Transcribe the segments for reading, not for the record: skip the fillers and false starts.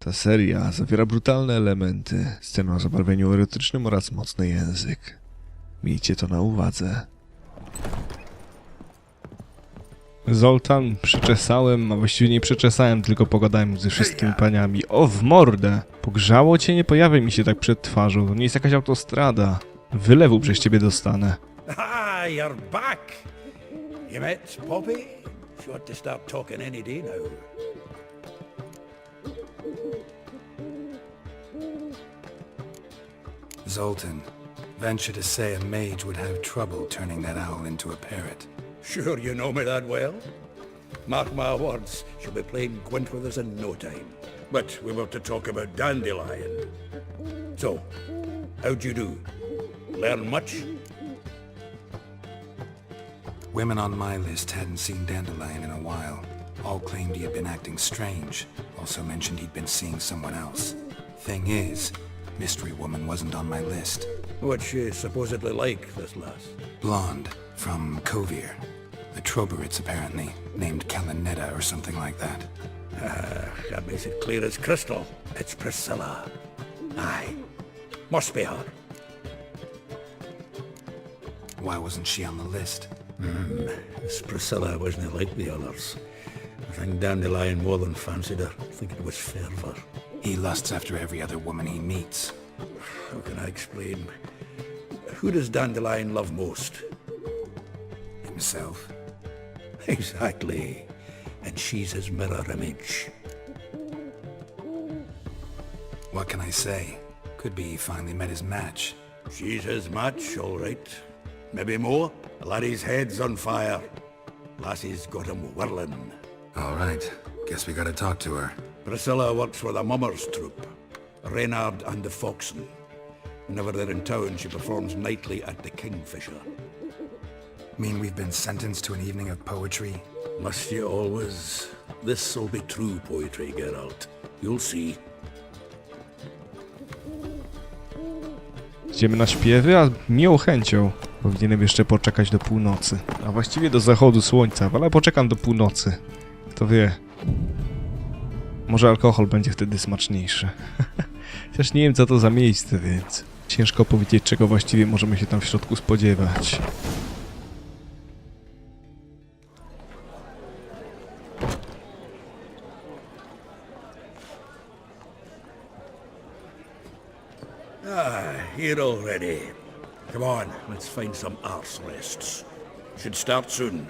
Ta seria zawiera brutalne elementy, sceny o zabarwieniu erotycznym oraz mocny język. Miejcie to na uwadze. Zoltan, przeczesałem, a właściwie nie przeczesałem, tylko pogadałem ze wszystkimi paniami. O, w mordę! Pogrzało cię? Nie pojawiaj mi się tak przed twarzą, to nie jest jakaś autostrada. Wylewu przez ciebie dostanę. Ah, you're back. You met Poppy? She ought to start talking any day now. Zoltan, venture to say a mage would have trouble turning that owl into a parrot. Sure you know me that well? Mark my words, she'll be playing Gwent with us in no time. But we were to talk about Dandelion. So, how'd you do? Learn much? Women on my list hadn't seen Dandelion in a while. All claimed he had been acting strange. Also mentioned he'd been seeing someone else. Thing is, Mystery Woman wasn't on my list. What's she supposedly like, this lass? Blonde, from Kovir. The Troberits, apparently, named Kalinetta or something like that. That makes it clear as crystal. It's Priscilla. Aye. Must be her. Why wasn't she on the list? This Priscilla wasn't like the others. I think Dandelion more than fancied her. I think it was fervour. He lusts after every other woman he meets. How can I explain? Who does Dandelion love most? Himself. Exactly. And she's his mirror image. What can I say? Could be he finally met his match. She's his match, all right. Maybe more. Laddie's head's on fire. Lassie's got him whirling. All right. Guess we gotta talk to her. Priscilla works for the Mummers troupe, Reynard and the Foxen. Whenever they're in town, she performs nightly at the Kingfisher. Mean we've been sentenced to an evening of poetry? Must you always? This'll be true poetry, Geralt. You'll see. Idziemy na śpiewy, a miłą chęcią. Powinienem jeszcze poczekać do północy. A właściwie do zachodu słońca, ale poczekam do północy. Kto wie. Może alkohol będzie wtedy smaczniejszy. Chociaż nie wiem co to za miejsce, więc ciężko powiedzieć czego właściwie możemy się tam w środku spodziewać. Here already. Come on, let's find some arse rests. Should start soon.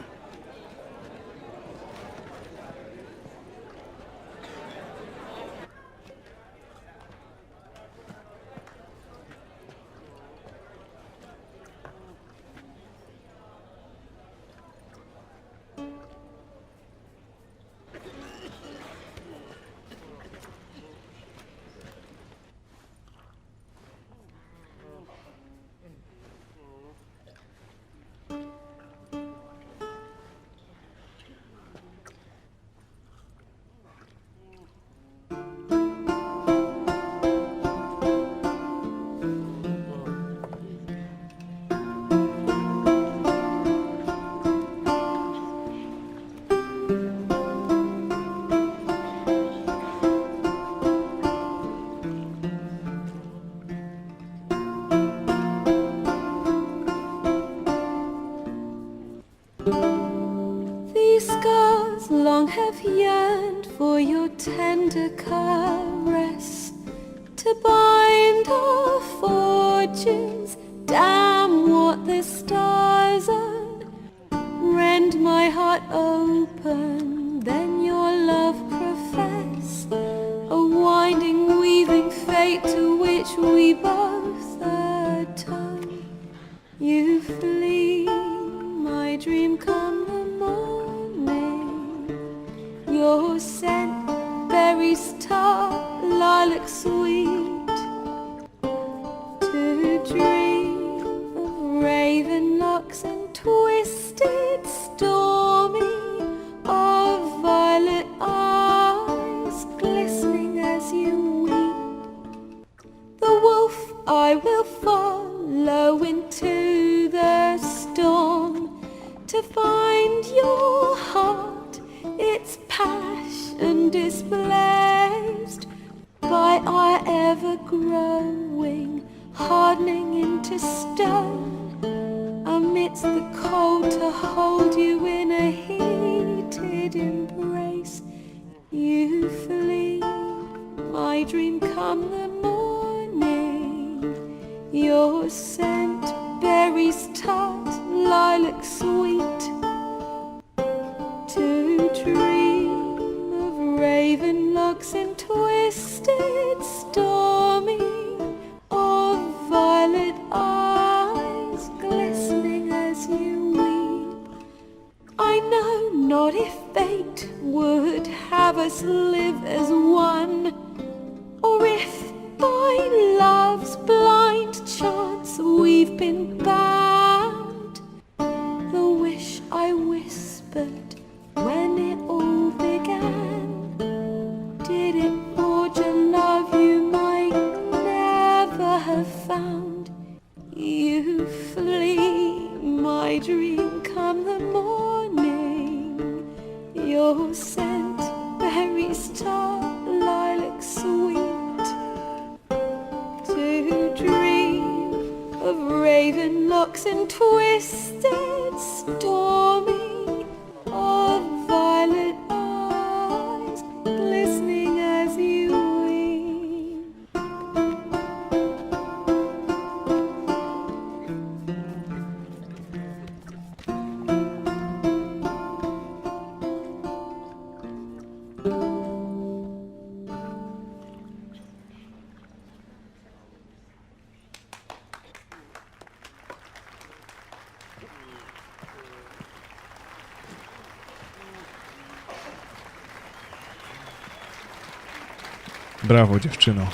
These scars long have yearned for your tender caress, to bind our fortunes. Damn what the stars are. Rend my heart open, then your love profess, a winding, weaving fate to which we both atone. You flee, my dream come the morning. Your scent, berries tart, lilac sweet. To dream of raven locks and twisted, stormy, of violet eyes glistening as you weep. The wolf I will follow into the storm, to find your heart, its passion displaced. growing, hardening into stone. Amidst the cold to hold you in a heated embrace. You flee, my dream come the morning. Your scent, berries tart, lilac sweet. To dream of raven locks and twisted stormy, of violet eyes glistening as you weep. I know not if fate would have us live as one, or if by love's blind chance we've been bound. The wish I whispered when it all began, did it forge a love you might never have found? You flee, my dream come the morning. Your scent, berries tart, lilac sweet. To dream of raven locks and twisted stormy, of violet eyes glistening as you weep. Brawo, dziewczyno.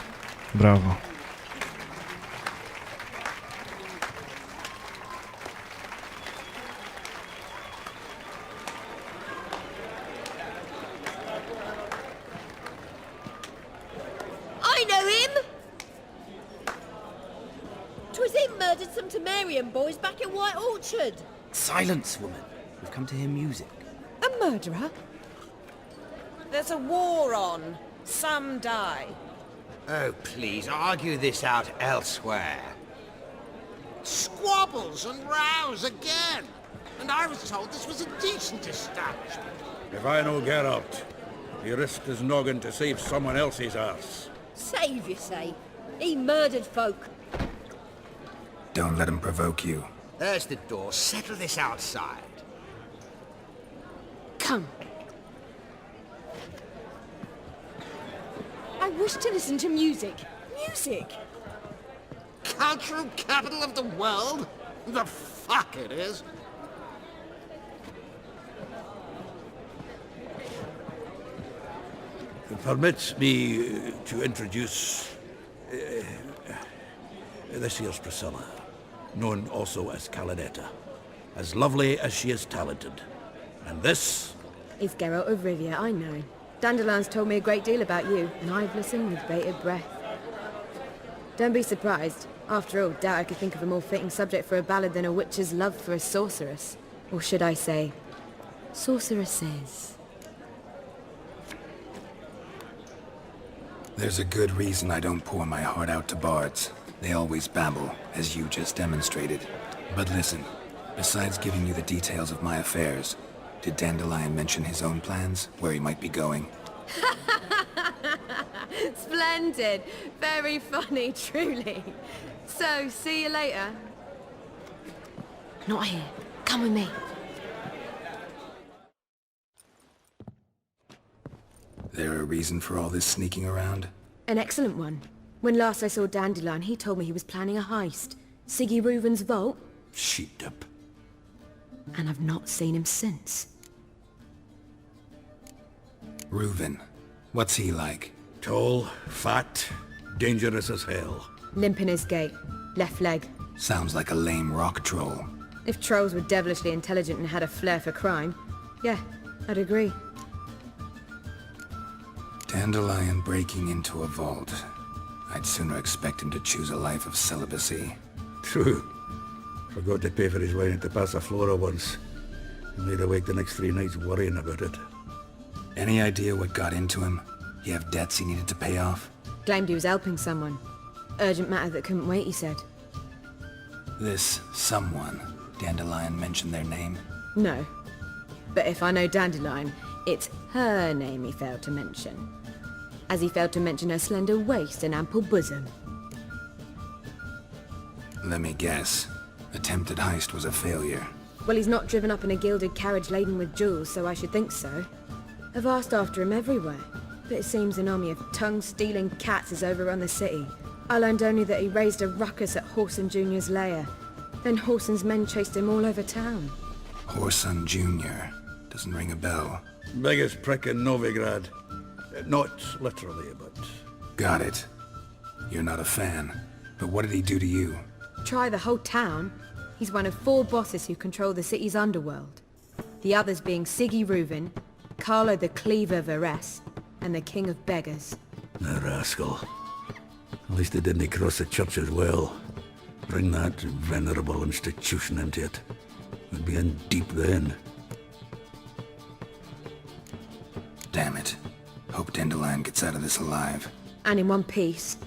Brawo. I know him! 'Twas him murdered some Temerian boys back in White Orchard. Silence, woman. We've come to hear music. A murderer? There's a war on. Some die. Oh, please, argue this out elsewhere. Squabbles and rows again! And I was told this was a decent establishment. If I know Geralt, he risked his noggin to save someone else's arse. Save, you say? He murdered folk. Don't let him provoke you. There's the door. Settle this outside. Come. I wish to listen to music. Music? Cultural capital of the world? The fuck it is. Permit me to introduce... this here's Priscilla, known also as Calinetta. As lovely as she is talented. And this... It's Geralt of Rivia, I know. Dandelion's told me a great deal about you, and I've listened with bated breath. Don't be surprised. After all, doubt I could think of a more fitting subject for a ballad than a witch's love for a sorceress. Or should I say, sorceresses. There's a good reason I don't pour my heart out to bards. They always babble, as you just demonstrated. But listen, besides giving you the details of my affairs, did Dandelion mention his own plans, where he might be going? Splendid! Very funny, truly. So, see you later. Not here. Come with me. There a reason for all this sneaking around? An excellent one. When last I saw Dandelion, he told me he was planning a heist. Siggy Reuven's vault. Sheep-dip. And I've not seen him since. Reuven. What's he like? Tall, fat, dangerous as hell. Limp in his gait. Left leg. Sounds like a lame rock troll. If trolls were devilishly intelligent and had a flair for crime, yeah, I'd agree. Dandelion breaking into a vault. I'd sooner expect him to choose a life of celibacy. True. Forgot to pay for his wine at the Passaflora once. Laid awake the next 3 nights worrying about it. Any idea what got into him? He have debts he needed to pay off? Claimed he was helping someone. Urgent matter that couldn't wait, he said. This someone, Dandelion mentioned their name? No. But if I know Dandelion, it's her name he failed to mention. As he failed to mention her slender waist and ample bosom. Let me guess. Attempted heist was a failure. Well, he's not driven up in a gilded carriage laden with jewels, so I should think so. I've asked after him everywhere, but it seems an army of tongue-stealing cats has overrun the city. I learned only that he raised a ruckus at Whoreson Jr.'s lair. Then Whoreson's men chased him all over town. Whoreson Jr. Doesn't ring a bell. Biggest prick in Novigrad. Not literally, but... Got it. You're not a fan. But what did he do to you? Try the whole town. He's one of 4 bosses who control the city's underworld. The others being Siggy Reuven, Carlo the Cleaver Varese, and the King of Beggars. The rascal. At least they didn't cross the church as well. Bring that venerable institution into it. We'd be in deep then. Damn it. Hope Dandelion gets out of this alive. And in one piece.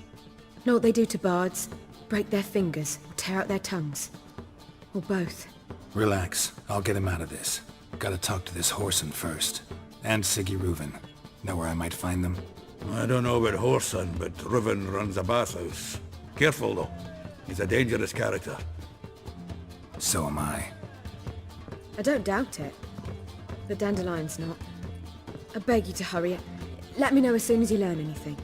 Know what they do to bards? Break their fingers, or tear out their tongues. Or both. Relax. I'll get him out of this. Gotta talk to this Whoreson first. And Siggy Reuven. Know where I might find them? I don't know about Whoreson, but Reuven runs a bathhouse. Careful though. He's a dangerous character. So am I. I don't doubt it. But Dandelion's not. I beg you to hurry. Let me know as soon as you learn anything.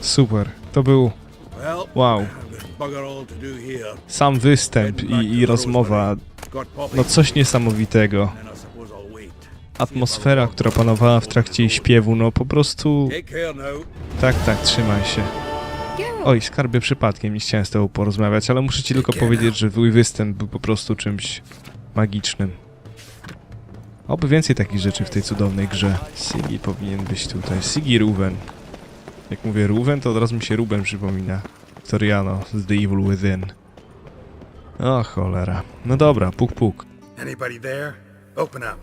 Super. To był, Well, wow, there's bugger all to do here. sam występ i rozmowa. No coś niesamowitego. And I suppose I'll wait. Atmosfera, która panowała w trakcie jej śpiewu, no po prostu... Take care now. Tak, trzymaj się. Oj, skarbie, przypadkiem nie chciałem z tobą porozmawiać, ale muszę ci tylko powiedzieć, że twój występ był po prostu czymś magicznym. Oby więcej takich rzeczy w tej cudownej grze. Siggy powinien być tutaj. Siggy Reuven. Jak mówię Reuven, to od razu mi się Ruben przypomina. Toriano z The Evil Within. O cholera. No dobra, puk puk. Anybody there? Open up.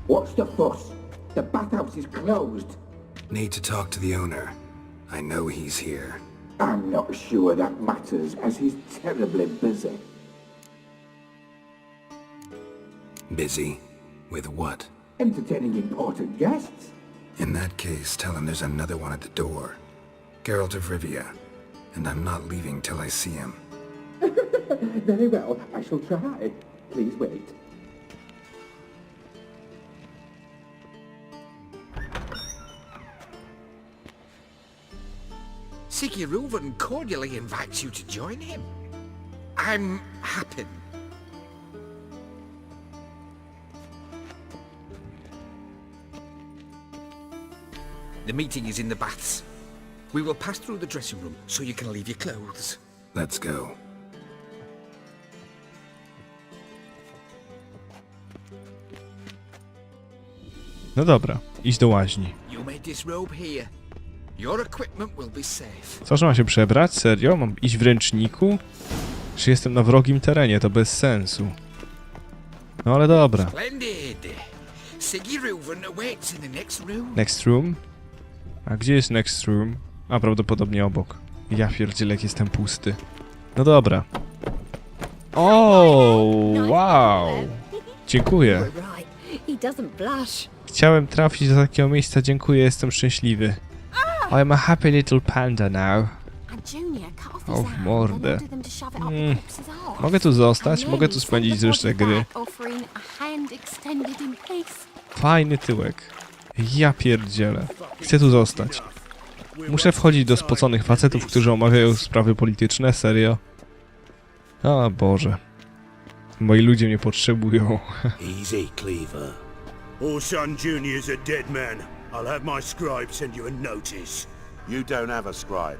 What's the fuss? The bathhouse is closed. Need to talk to the owner. I know he's here. I'm not sure that matters, as he's terribly busy. Busy? With what? Entertaining important guests. In that case, tell him there's another one at the door. Geralt of Rivia. And I'm not leaving till I see him. Very well, I shall try. Please wait. Siggy Reuven cordially invites you to join him. I'm happy. The meeting is in the baths. We will pass through the dressing room so you can leave your clothes. Let's go. No dobra, idź do łaźni. You may disrobe here. Your equipment will be safe. Co, że mam się przebrać? Serio? Mam iść w ręczniku? Czy jestem na wrogim terenie? To bez sensu. No ale dobra. Splendid. Siggy Reuven awaits in the next room. Next room? A gdzie jest next room? A, prawdopodobnie obok. Ja pierdzielę, jak jestem pusty. No dobra. O, wow! Dziękuję. He doesn't blush. Chciałem trafić do takiego miejsca, dziękuję, jestem szczęśliwy. I'm a happy little panda now. O, w mordę. Mogę tu zostać? Mogę tu spędzić resztę gry. Fajny tyłek. Ja pierdzielę. Chcę tu zostać. Muszę wchodzić do spoconych facetów, którzy omawiają sprawy polityczne? Serio? O Boże. Moi ludzie mnie potrzebują. Easy, Cleaver. Whoreson Jr.'s a dead man. I'll have my scribe send you a notice. You don't have a scribe.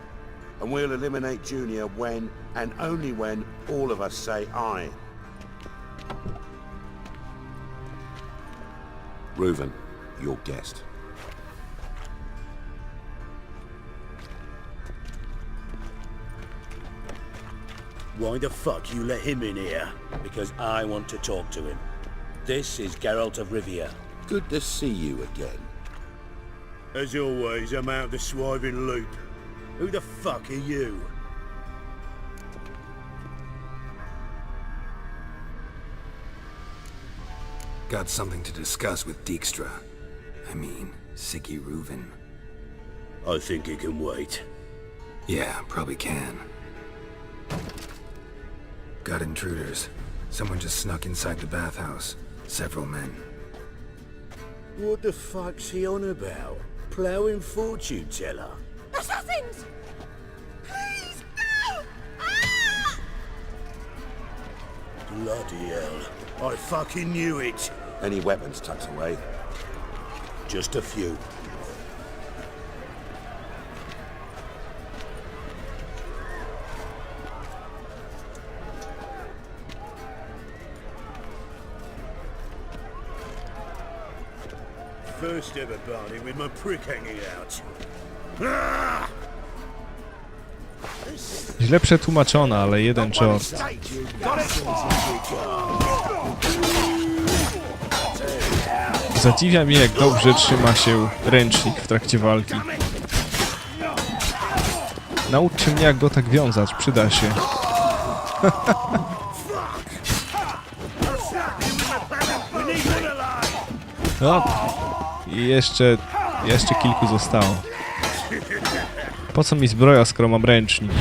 And we'll eliminate Junior when, and only when, all of us say aye. Reuven, your guest. Why the fuck you let him in here? Because I want to talk to him. This is Geralt of Rivia. Good to see you again. As always, I'm out the swiving loop. Who the fuck are you? Got something to discuss with Dijkstra. I mean, Siggy Reuven. I think he can wait. Yeah, probably can. Got intruders. Someone just snuck inside the bathhouse. Several men. What the fuck's he on about? Ploughing fortune teller? Assassins! Please, no! Ah! Bloody hell. I fucking knew it. Any weapons tucked away? Just a few. First ever party with my prick hanging out. Ah! Źle przetłumaczona, ale jeden czort. Zadziwia mnie, jak dobrze trzyma się ręcznik w trakcie walki. Nauczcie mnie, jak go tak wiązać, przyda się. No, i jeszcze kilku zostało. Po co mi zbroja, skoro mam ręcznik?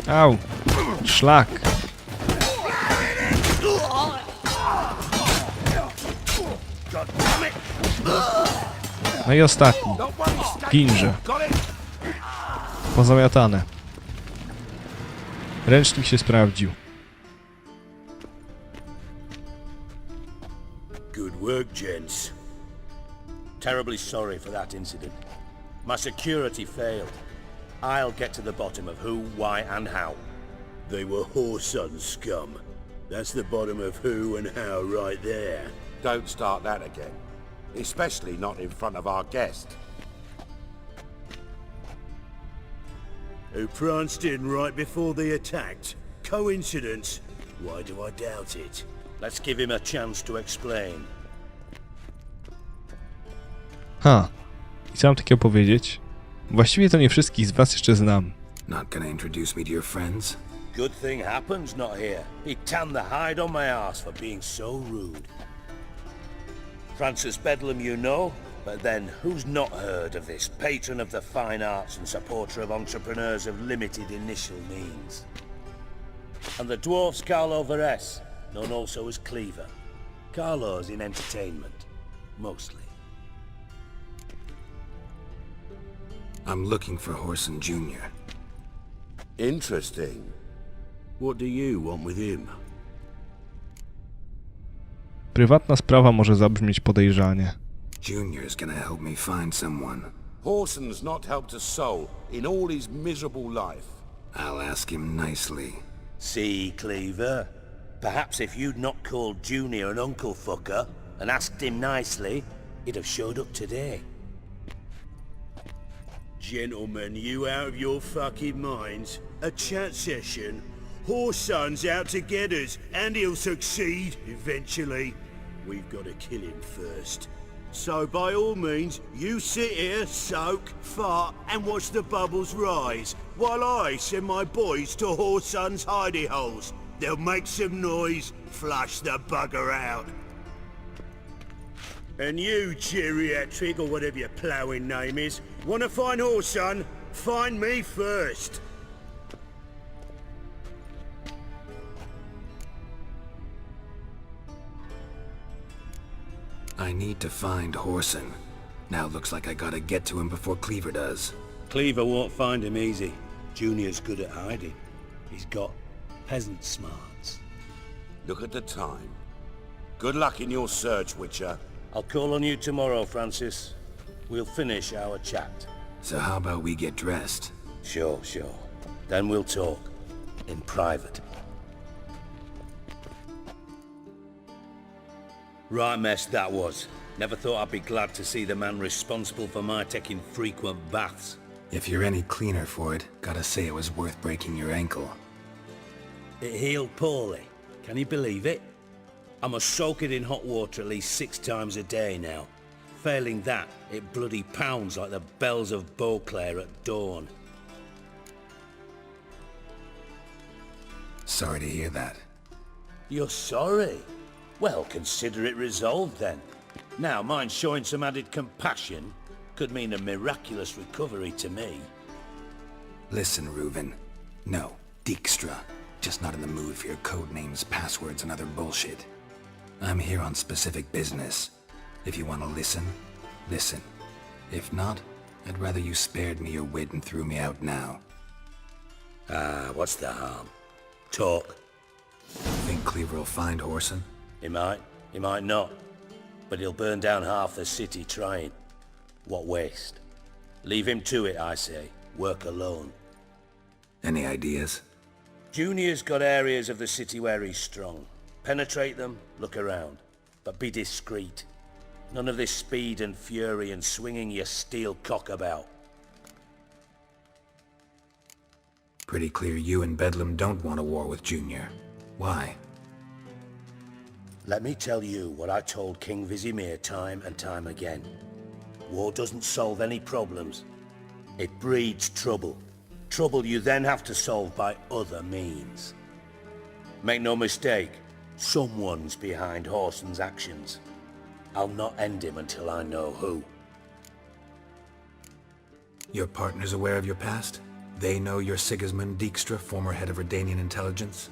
Au! Szlak! No i ostatni. Ginże. Pozamiatane. Ręcznik się sprawdził. Good work, gents. Terribly sorry for that incident. My security failed. I'll get to the bottom of who, why, and how. They were whoreson scum. That's the bottom of who and how right there. Don't start that again. Especially not in front of our guest. Who pranced in right before they attacked. Coincidence? Why do I doubt it? Let's give him a chance to explain. I co mam takiego powiedzieć? Właściwie to nie wszystkich z was jeszcze znam. Not gonna introduce me to your friends? Good thing Happen's not here. He tanned the hide on my ass for being so rude. Francis Bedlam you know, but then who's not heard of this patron of the fine arts and supporter of entrepreneurs of limited initial means? And the dwarf's Carlo Veres, known also as Cleaver. Carlo's in entertainment, mostly. I'm looking for Whoreson Jr. Interesting. What do you want with him? Prywatna sprawa może zabrzmieć podejrzanie. Junior's gonna help me find someone. Whoreson's not helped a soul in all his miserable life. I'll ask him nicely. See, Cleaver? Perhaps if you'd not called Junior an uncle fucker and asked him nicely, he'd have showed up today. Gentlemen, you out of your fucking minds? A chat session? Whoreson's out to get us, and he'll succeed, eventually. We've got to kill him first. So by all means, you sit here, soak, fart, and watch the bubbles rise, while I send my boys to Whoreson's hidey holes. They'll make some noise, flush the bugger out. And you, geriatric, or whatever your ploughing name is, wanna find Whoreson? Find me first. I need to find Whoreson. Now looks like I gotta get to him before Cleaver does. Cleaver won't find him easy. Junior's good at hiding. He's got peasant smarts. Look at the time. Good luck in your search, Witcher. I'll call on you tomorrow, Francis. We'll finish our chat. So how about we get dressed? Sure. Then we'll talk. In private. Right mess that was. Never thought I'd be glad to see the man responsible for my taking frequent baths. If you're any cleaner for it, gotta say it was worth breaking your ankle. It healed poorly. Can you believe it? I must soak it in hot water at least 6 times a day now. Failing that, it bloody pounds like the bells of Beauclair at dawn. Sorry to hear that. You're sorry? Well, consider it resolved then. Now, mind showing some added compassion could mean a miraculous recovery to me. Listen, Reuven. No, Dijkstra. Just not in the mood for your code names, passwords, and other bullshit. I'm here on specific business. If you want to listen, listen. If not, I'd rather you spared me your wit and threw me out now. What's the harm? Talk. Think Cleaver will find Whoreson? He might not. But he'll burn down half the city trying. What waste? Leave him to it, I say. Work alone. Any ideas? Junior's got areas of the city where he's strong. Penetrate them, look around. But be discreet. None of this speed and fury and swinging your steel cock about. Pretty clear you and Bedlam don't want a war with Junior. Why? Let me tell you what I told King Vizimir time and time again. War doesn't solve any problems. It breeds trouble. Trouble you then have to solve by other means. Make no mistake, someone's behind Whoreson's actions. I'll not end him until I know who. Your partner's aware of your past? They know you're Sigismund Dijkstra, former head of Redanian intelligence?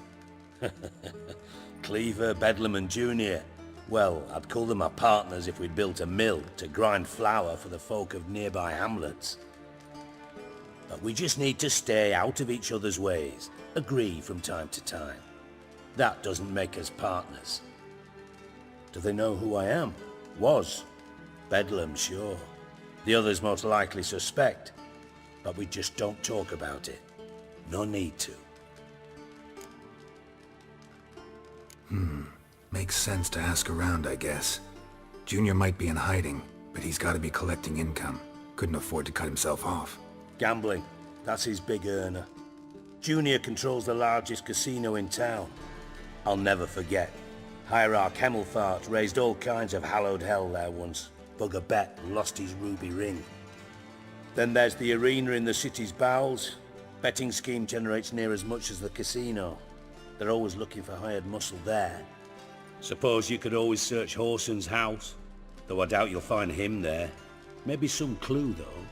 Cleaver, Bedlam and Junior. Well, I'd call them my partners if we'd built a mill to grind flour for the folk of nearby hamlets. But we just need to stay out of each other's ways, agree from time to time. That doesn't make us partners. Do they know who I am? Was. Bedlam, sure. The others most likely suspect. But we just don't talk about it. No need to. Makes sense to ask around, I guess. Junior might be in hiding, but he's got to be collecting income. Couldn't afford to cut himself off. Gambling. That's his big earner. Junior controls the largest casino in town. I'll never forget. Hierarch Hemmelfart raised all kinds of hallowed hell there once. Bugger bet and lost his ruby ring. Then there's the arena in the city's bowels. Betting scheme generates near as much as the casino. They're always looking for hired muscle there. Suppose you could always search Whoreson's house, though I doubt you'll find him there. Maybe some clue, though.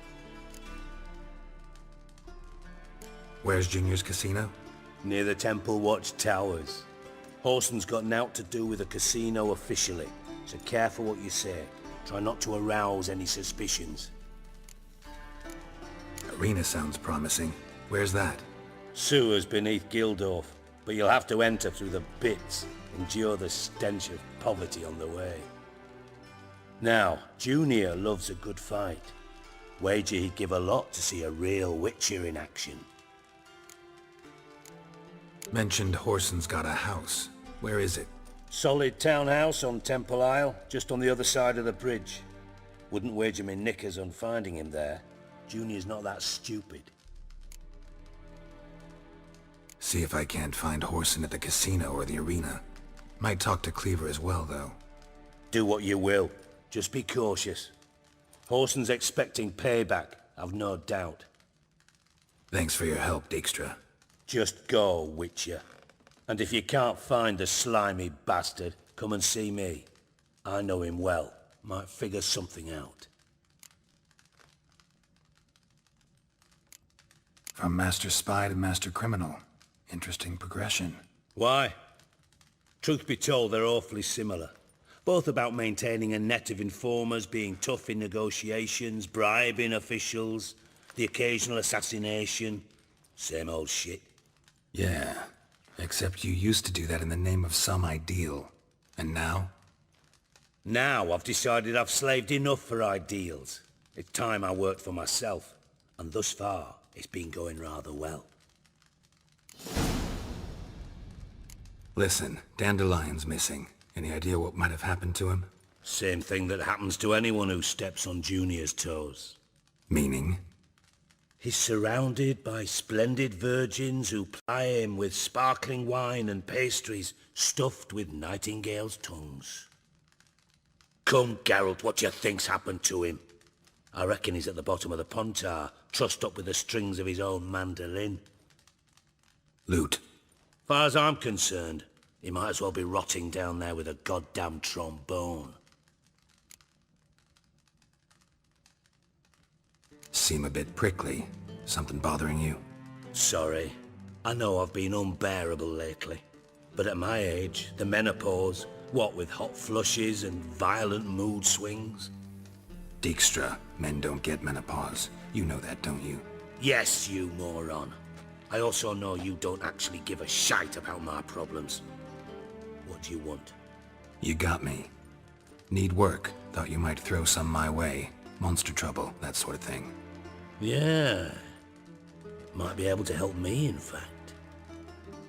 Where's Junior's casino? Near the Temple Watch Towers. Whoreson's got nought to do with the casino officially, so careful what you say. Try not to arouse any suspicions. Arena sounds promising. Where's that? Sewers beneath Gildorf, but you'll have to enter through the pits, endure the stench of poverty on the way. Now, Junior loves a good fight. Wager he'd give a lot to see a real Witcher in action. Mentioned Whoreson's got a house. Where is it? Solid townhouse on Temple Isle, just on the other side of the bridge. Wouldn't wager me knickers on finding him there. Junior's not that stupid. See if I can't find Whoreson at the casino or the arena. Might talk to Cleaver as well, though. Do what you will. Just be cautious. Whoreson's expecting payback, I've no doubt. Thanks for your help, Dijkstra. Just go, Witcher. And if you can't find the slimy bastard, come and see me. I know him well. Might figure something out. From Master Spy to Master Criminal. Interesting progression. Why? Truth be told, they're awfully similar. Both about maintaining a net of informers, being tough in negotiations, bribing officials, the occasional assassination. Same old shit. Yeah, except you used to do that in the name of some ideal. And now? Now I've decided I've slaved enough for ideals. It's time I worked for myself. And thus far, it's been going rather well. Listen, Dandelion's missing. Any idea what might have happened to him? Same thing that happens to anyone who steps on Junior's toes. Meaning? He's surrounded by splendid virgins who ply him with sparkling wine and pastries stuffed with nightingales' tongues. Come, Geralt, what do you think's happened to him? I reckon he's at the bottom of the pontar, trussed up with the strings of his own mandolin. Loot. Far as I'm concerned, he might as well be rotting down there with a goddamn trombone. Seem a bit prickly. Something bothering you? Sorry. I know I've been unbearable lately. But at my age, the menopause, what with hot flushes and violent mood swings. Dijkstra, men don't get menopause. You know that, don't you? Yes, you moron. I also know you don't actually give a shite about my problems. What do you want? You got me. Need work. Thought you might throw some my way. Monster trouble, that sort of thing. Yeah. Might be able to help me, in fact.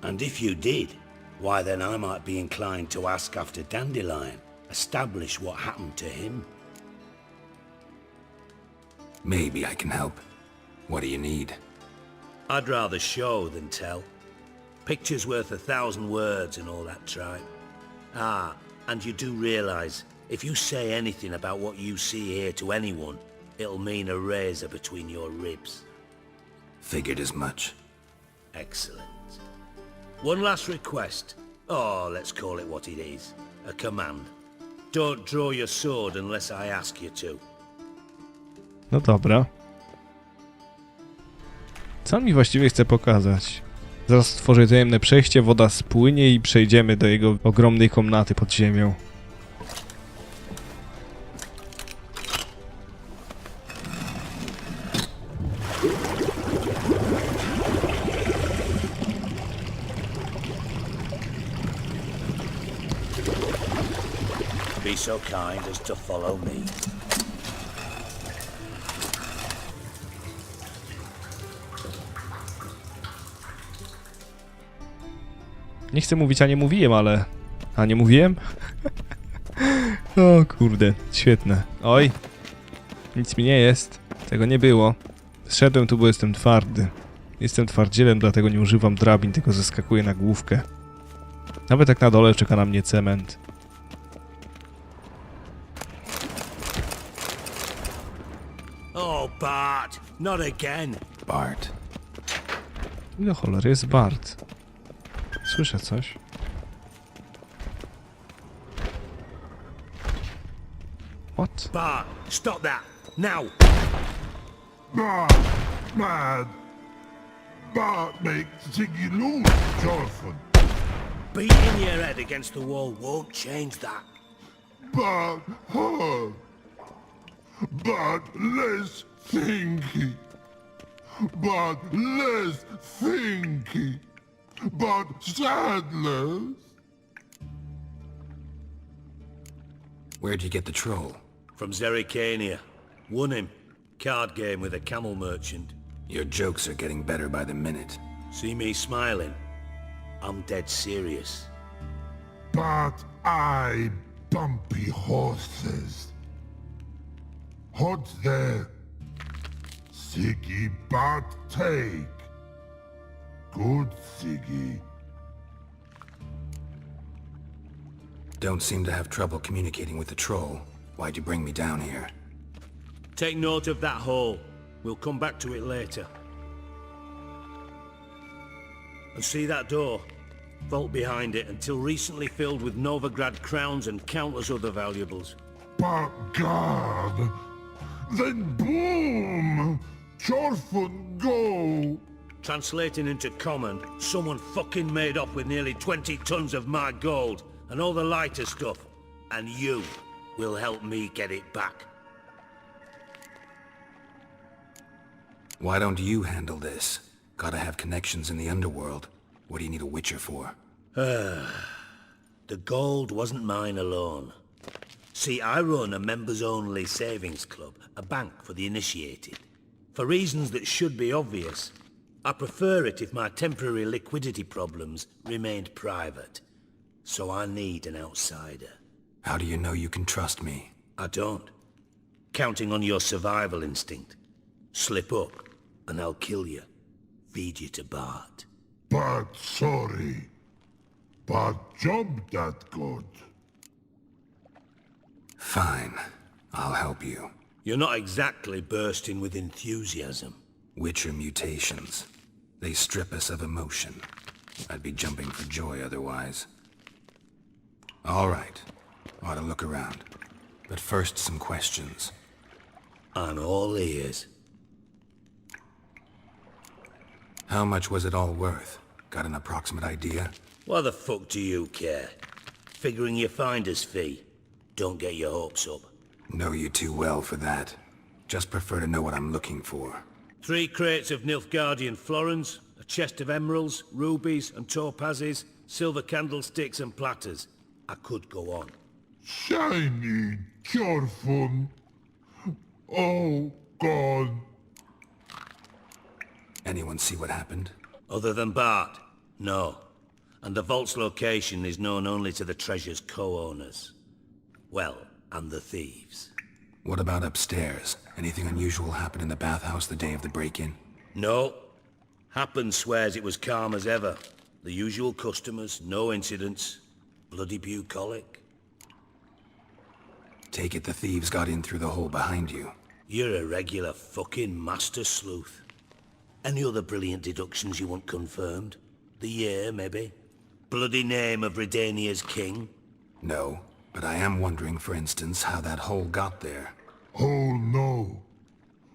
And if you did, why then I might be inclined to ask after Dandelion, establish what happened to him. Maybe I can help. What do you need? I'd rather show than tell. Picture's worth 1,000 words and all that tripe. Ah, and you do realize, if you say anything about what you see here to anyone, it'll mean a razor between your ribs. Figured as much. Excellent. One last request. Oh, let's call it what it is. A command. Don't draw your sword unless I ask you to. No dobra. Co on mi właściwie chce pokazać? Zaraz stworzę tajemne przejście, woda spłynie i przejdziemy do jego ogromnej komnaty pod ziemią. Be so kind as to follow me. Nie chcę mówić, a nie mówiłem, ale... A nie mówiłem? O kurde, świetne. Oj, nic mi nie jest. Tego nie było. Zszedłem tu, bo jestem twardy. Jestem twardzielem, dlatego nie używam drabin, tylko zeskakuję na główkę. Nawet jak na dole czeka na mnie cement. Oh, Bart, not again. Bart. No cholery, jest Bart. Słyszę coś. What? Bart, stop that, now! Bart, mad. Bart makes Ziggy lose, Jonathan. Beating your head against the wall won't change that. Bart, hard. Bart, less thinky. Bart, less thinky. But sadness. Where'd you get the troll? From Zerrikania. Won him. Card game with a camel merchant. Your jokes are getting better by the minute. See me smiling? I'm dead serious. But I bumpy horses. Hot there. Siggy but take. Good, Ziggy. Don't seem to have trouble communicating with the troll. Why'd you bring me down here? Take note of that hole. We'll come back to it later. And see that door? Vault behind it, until recently filled with Novigrad crowns and countless other valuables. But God! Then boom! Chorfun go! Translating into common, someone fucking made off with nearly 20 tons of my gold and all the lighter stuff. And you will help me get it back. Why don't you handle this? Gotta have connections in the underworld. What do you need a witcher for? The gold wasn't mine alone. See, I run a members-only savings club, a bank for the initiated. For reasons that should be obvious, I prefer it if my temporary liquidity problems remained private. So I need an outsider. How do you know you can trust me? I don't. Counting on your survival instinct. Slip up, and I'll kill you. Feed you to Bart. But sorry. But job that good. Fine. I'll help you. You're not exactly bursting with enthusiasm. Witcher mutations. They strip us of emotion. I'd be jumping for joy otherwise. All right. Ought to look around. But first, some questions. I'm all ears. How much was it all worth? Got an approximate idea? Why the fuck do you care? Figuring your finder's fee. Don't get your hopes up. Know you too well for that. Just prefer to know what I'm looking for. 3 crates of Nilfgaardian florins, a chest of emeralds, rubies and topazes, silver candlesticks and platters. I could go on. Shiny, careful. Oh, God. Anyone see what happened? Other than Bart? No. And the vault's location is known only to the treasure's co-owners. Well, and the thieves. What about upstairs? Anything unusual happen in the bathhouse the day of the break-in? No. Happen swears it was calm as ever. The usual customers, no incidents. Bloody bucolic. Take it the thieves got in through the hole behind you. You're a regular fucking master sleuth. Any other brilliant deductions you want confirmed? The year, maybe? Bloody name of Redania's king? No, but I am wondering, for instance, how that hole got there. Hole no.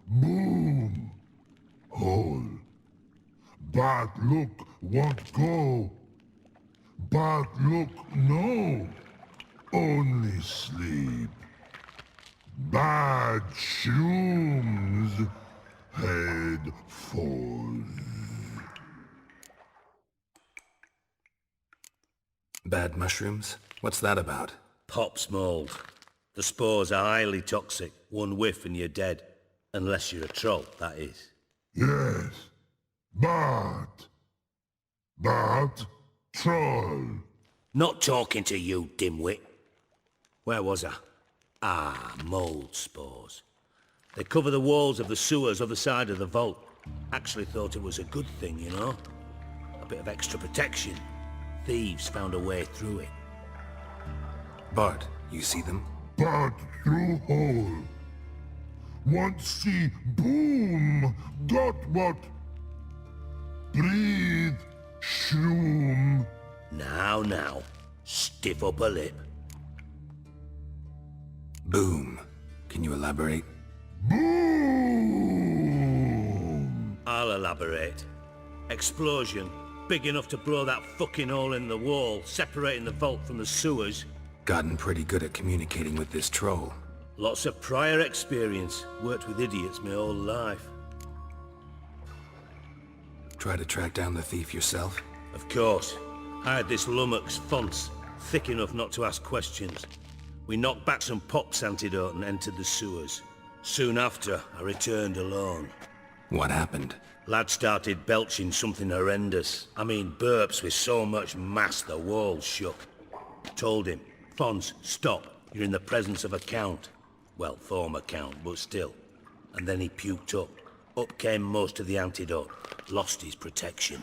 Boom. Hole. But look, won't go. But look, no. Only sleep. Bad shrooms. Head falls. Bad mushrooms? What's that about? Pop's mold. The spores are highly toxic. One whiff and you're dead. Unless you're a troll, that is. Yes. But troll. Not talking to you, dimwit. Where was I? Ah, mold spores. They cover the walls of the sewers other side of the vault. Actually thought it was a good thing, you know? A bit of extra protection. Thieves found a way through it. Bart, you see them? But through hole. Once see boom. Got what? Breathe. Shroom. Now. Stiff upper lip. Boom. Can you elaborate? Boom. I'll elaborate. Explosion. Big enough to blow that fucking hole in the wall, separating the vault from the sewers. Gotten pretty good at communicating with this troll. Lots of prior experience. Worked with idiots my whole life. Try to track down the thief yourself? Of course. I had this lummox fonts, thick enough not to ask questions. We knocked back some Pop's antidote and entered the sewers. Soon after, I returned alone. What happened? Lad started belching something horrendous. I mean, burps with so much mass the walls shook. Told him, Fons, stop. You're in the presence of a count. Well, former count, but still. And then he puked up. Up came most of the antidote. Lost his protection.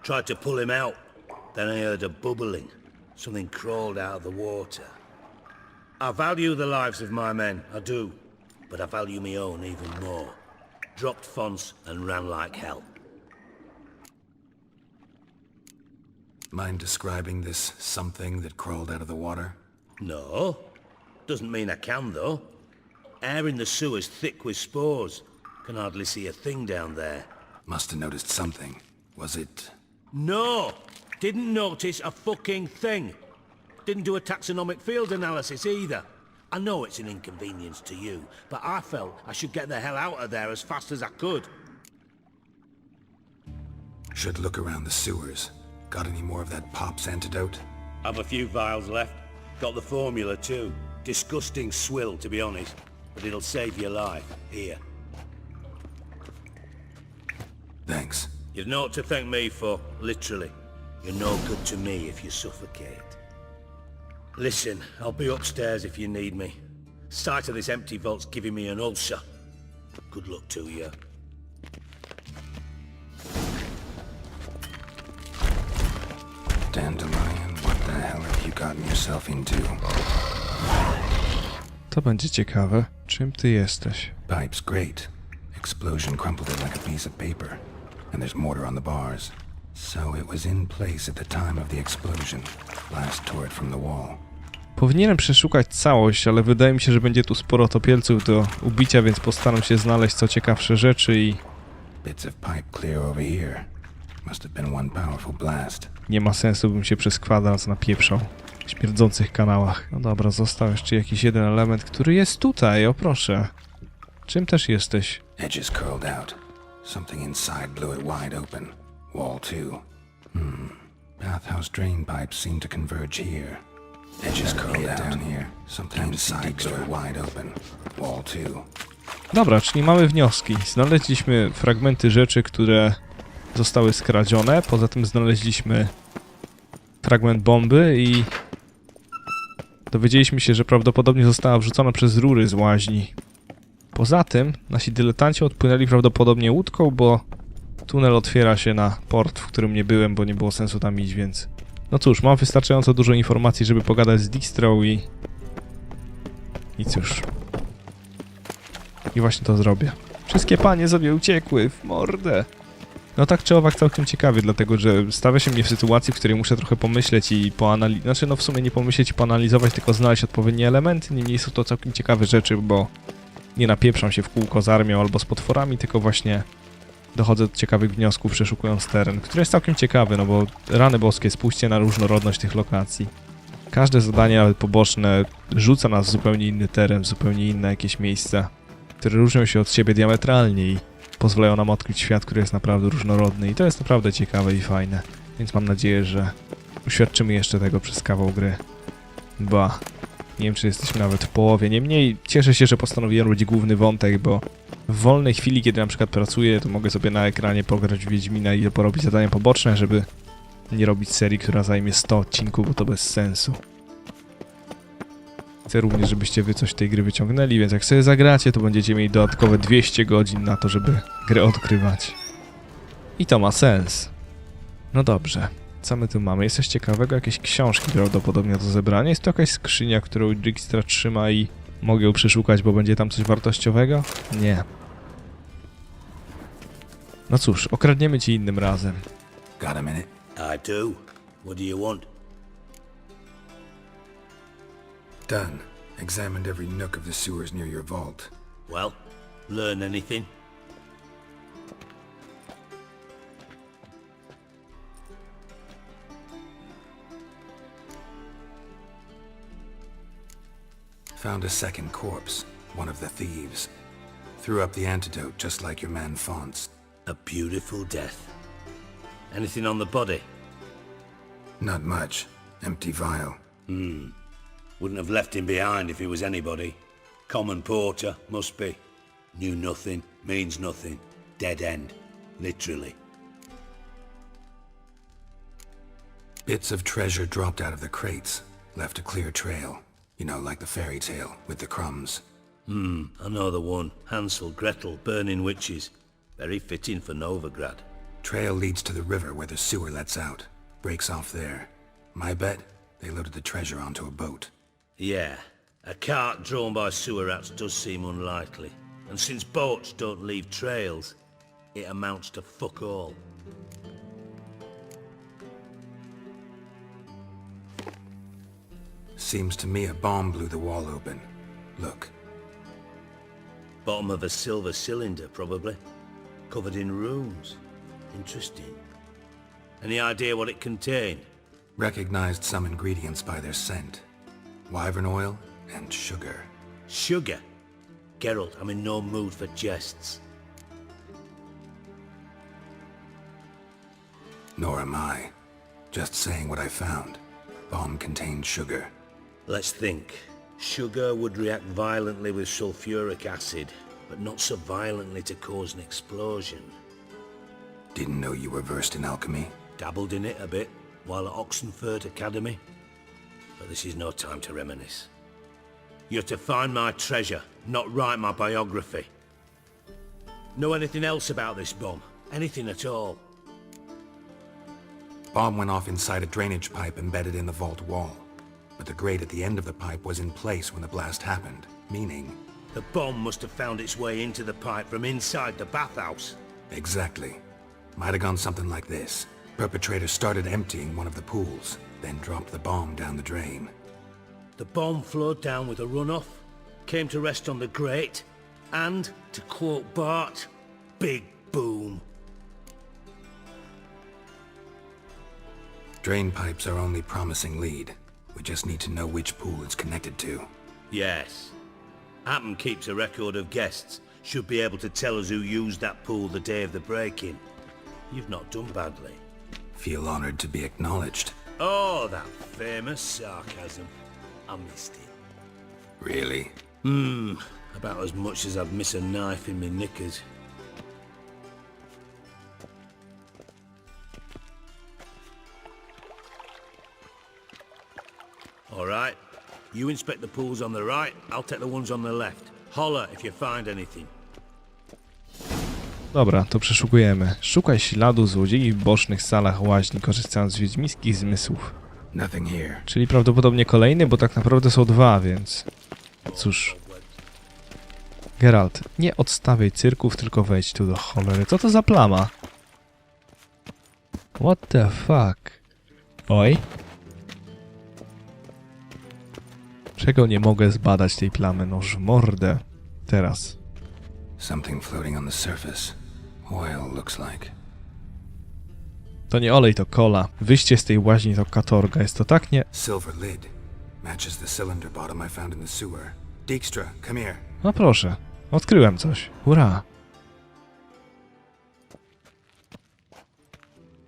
Tried to pull him out. Then I heard a bubbling. Something crawled out of the water. I value the lives of my men, I do. But I value my own even more. Dropped Fons and ran like hell. Mind describing this something that crawled out of the water? No. Doesn't mean I can, though. Air in the sewer's thick with spores. Can hardly see a thing down there. Must have noticed something. Was it... No! Didn't notice a fucking thing. Didn't do a taxonomic field analysis either. I know it's an inconvenience to you, but I felt I should get the hell out of there as fast as I could. Should look around the sewers. Got any more of that Pop's antidote? Have a few vials left. Got the formula too. Disgusting swill, to be honest. But it'll save your life. Here. Thanks. You've naught to thank me for, literally. You're no good to me if you suffocate. Listen, I'll be upstairs if you need me. Sight of this empty vault's giving me an ulcer. Good luck to you. Dandelion, what the hell have you gotten yourself into? To będzie ciekawe. Czym ty jesteś? Pipe's great. Explosion crumpled it like a piece of paper. And there's mortar on the bars. So it was in place at the time of the explosion. Blast tore it from the wall. Powinienem przeszukać całość, ale wydaje mi się, że będzie tu sporo topielców do ubicia, więc postaram się znaleźć co ciekawsze rzeczy i... Bits of pipe clear over here. Must have been one powerful blast. Nie ma sensu, bym się przez kwadrans napieprzał w śmierdzących kanałach. No dobra, został jeszcze jakiś jeden element, który jest tutaj, o proszę. Czym też jesteś? Edges curled out. Something inside blew it wide open. Wall too. Bathhouse drain pipes seem to converge here. Edges curled out down here. Something inside blew it wide open. Wall too. Dobra, czyli mamy wnioski. Znaleźliśmy fragmenty rzeczy, które zostały skradzione. Poza tym znaleźliśmy fragment bomby i dowiedzieliśmy się, że prawdopodobnie została wrzucona przez rury z łaźni. Poza tym nasi dyletanci odpłynęli prawdopodobnie łódką, bo tunel otwiera się na port, w którym nie byłem, bo nie było sensu tam iść, więc... No cóż, mam wystarczająco dużo informacji, żeby pogadać z Dijkstrą i cóż... I właśnie to zrobię. Wszystkie panie sobie uciekły w mordę. No tak czy owak całkiem ciekawie, dlatego że stawia się mnie w sytuacji, w której muszę trochę pomyśleć i poanalizować... Znaczy no w sumie nie pomyśleć i poanalizować, tylko znaleźć odpowiednie elementy. Niemniej są to całkiem ciekawe rzeczy, bo nie napieprzam się w kółko z armią albo z potworami, tylko właśnie dochodzę do ciekawych wniosków, przeszukując teren, który jest całkiem ciekawy, no bo rany boskie, spójrzcie na różnorodność tych lokacji. Każde zadanie, nawet poboczne, rzuca nas w zupełnie inny teren, w zupełnie inne jakieś miejsca, które różnią się od siebie diametralnie i pozwalają nam odkryć świat, który jest naprawdę różnorodny i to jest naprawdę ciekawe i fajne. Więc mam nadzieję, że uświadczymy jeszcze tego przez kawał gry. Ba, nie wiem, czy jesteśmy nawet w połowie. Niemniej cieszę się, że postanowiłem robić główny wątek, bo w wolnej chwili, kiedy na przykład pracuję, to mogę sobie na ekranie pograć w Wiedźmina i porobić zadania poboczne, żeby nie robić serii, która zajmie 100 odcinków, bo to bez sensu. Chcę również, żebyście wy coś z tej gry wyciągnęli, więc jak sobie zagracie, to będziecie mieli dodatkowe 200 godzin na to, żeby grę odkrywać. I to ma sens. No dobrze, co my tu mamy? Jest coś ciekawego? Jakieś książki prawdopodobnie do zebrania? Jest to jakaś skrzynia, którą Dijkstra trzyma i mogę ją przeszukać, bo będzie tam coś wartościowego? Nie. No cóż, okradniemy cię innym razem. Got a minute? I do. What do you want? Done. Examined every nook of the sewers near your vault. Well, learn anything? Found a second corpse, one of the thieves. Threw up the antidote just like your man Fonz. A beautiful death. Anything on the body? Not much. Empty vial. Wouldn't have left him behind if he was anybody. Common porter, must be. Knew nothing, means nothing. Dead end. Literally. Bits of treasure dropped out of the crates. Left a clear trail. You know, like the fairy tale, with the crumbs. I know the one. Hansel, Gretel, burning witches. Very fitting for Novigrad. Trail leads to the river where the sewer lets out. Breaks off there. My bet, they loaded the treasure onto a boat. Yeah, a cart drawn by sewer rats does seem unlikely. And since boats don't leave trails, it amounts to fuck all. Seems to me a bomb blew the wall open. Look. Bottom of a silver cylinder, probably. Covered in runes. Interesting. Any idea what it contained? Recognized some ingredients by their scent. Wyvern oil and sugar. Sugar? Geralt, I'm in no mood for jests. Nor am I. Just saying what I found. Bomb contained sugar. Let's think. Sugar would react violently with sulfuric acid, but not so violently to cause an explosion. Didn't know you were versed in alchemy. Dabbled in it a bit while at Oxenford Academy. But this is no time to reminisce. You're to find my treasure, not write my biography. Know anything else about this bomb? Anything at all? Bomb went off inside a drainage pipe embedded in the vault wall. But the grate at the end of the pipe was in place when the blast happened, meaning... The bomb must have found its way into the pipe from inside the bathhouse. Exactly. Might have gone something like this. Perpetrator started emptying one of the pools, then dropped the bomb down the drain. The bomb flowed down with a runoff, came to rest on the grate, and, to quote Bart, big boom. Drain pipes are only promising lead. We just need to know which pool it's connected to. Yes. Hammond keeps a record of guests. Should be able to tell us who used that pool the day of the break-in. You've not done badly. Feel honored to be acknowledged. Oh, that famous sarcasm. I missed it. Really? About as much as I'd miss a knife in my knickers. All right. You inspect the pools on the right, I'll take the ones on the left. Holler if you find anything. Dobra, to przeszukujemy. Szukaj śladu złodziei w bocznych salach łaźni, korzystając z wiedźmińskich zmysłów. Nothing here. Czyli prawdopodobnie kolejny, bo tak naprawdę są dwa, więc... Cóż... Geralt, nie odstawiaj cyrków, tylko wejdź tu do cholery. Co to za plama? What the fuck? Oj. Czego nie mogę zbadać tej plamy? Noż w mordę. Teraz. Something floating on the surface. Oil looks like. To nie olej, to kola. Wyjście z tej łaźni to katorga. Jest to tak nie... Silver lid. Matches the cylinder bottom I found in the sewer. Dijkstra, come here. No proszę. Odkryłem coś. Hurra.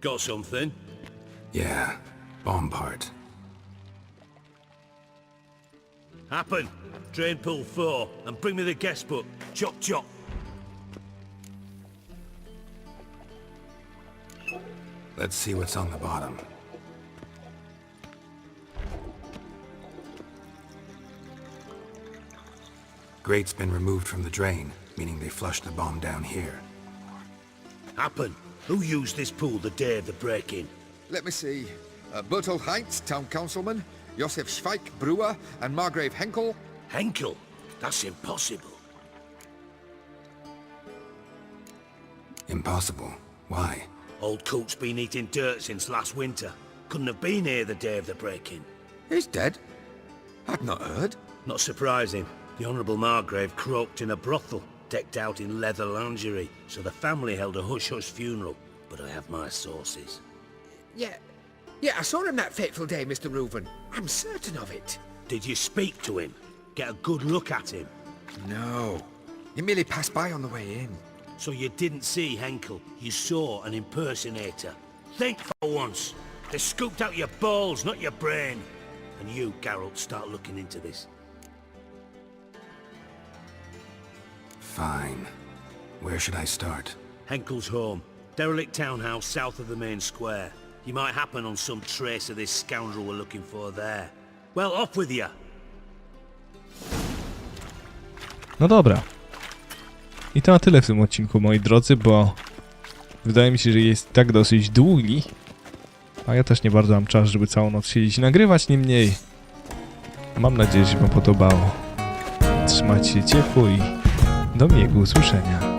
Got something? Yeah. Bomb part. Happen. Drain pool 4 and bring me the guest book. Chop chop. Let's see what's on the bottom. Grate's been removed from the drain, meaning they flushed the bomb down here. Happen. Who used this pool the day of the break-in? Let me see. Bertolt Heinz, town councilman, Josef Schweik, brewer, and Margrave Henkel. Henkel? That's impossible. Impossible. Why? Old Coot's been eating dirt since last winter. Couldn't have been here the day of the break-in. He's dead? I'd not heard. Not surprising. The Honourable Margrave croaked in a brothel, decked out in leather lingerie, so the family held a hush-hush funeral. But I have my sources. Yeah, I saw him that fateful day, Mr. Reuven. I'm certain of it. Did you speak to him? Get a good look at him? No. He merely passed by on the way in. So you didn't see Henkel, you saw an impersonator. Think for once. They scooped out your balls, not your brain. And you, Geralt, start looking into this. Fine. Where should I start? Henkel's home. Derelict townhouse south of the main square. You might happen on some trace of this scoundrel we're looking for there. Well, off with you! No dobra. I to na tyle w tym odcinku, moi drodzy, bo wydaje mi się, że jest tak dosyć długi. A ja też nie bardzo mam czas, żeby całą noc siedzieć i nagrywać, niemniej mam nadzieję, że się wam podobało. Trzymajcie się ciepło i do miłego usłyszenia.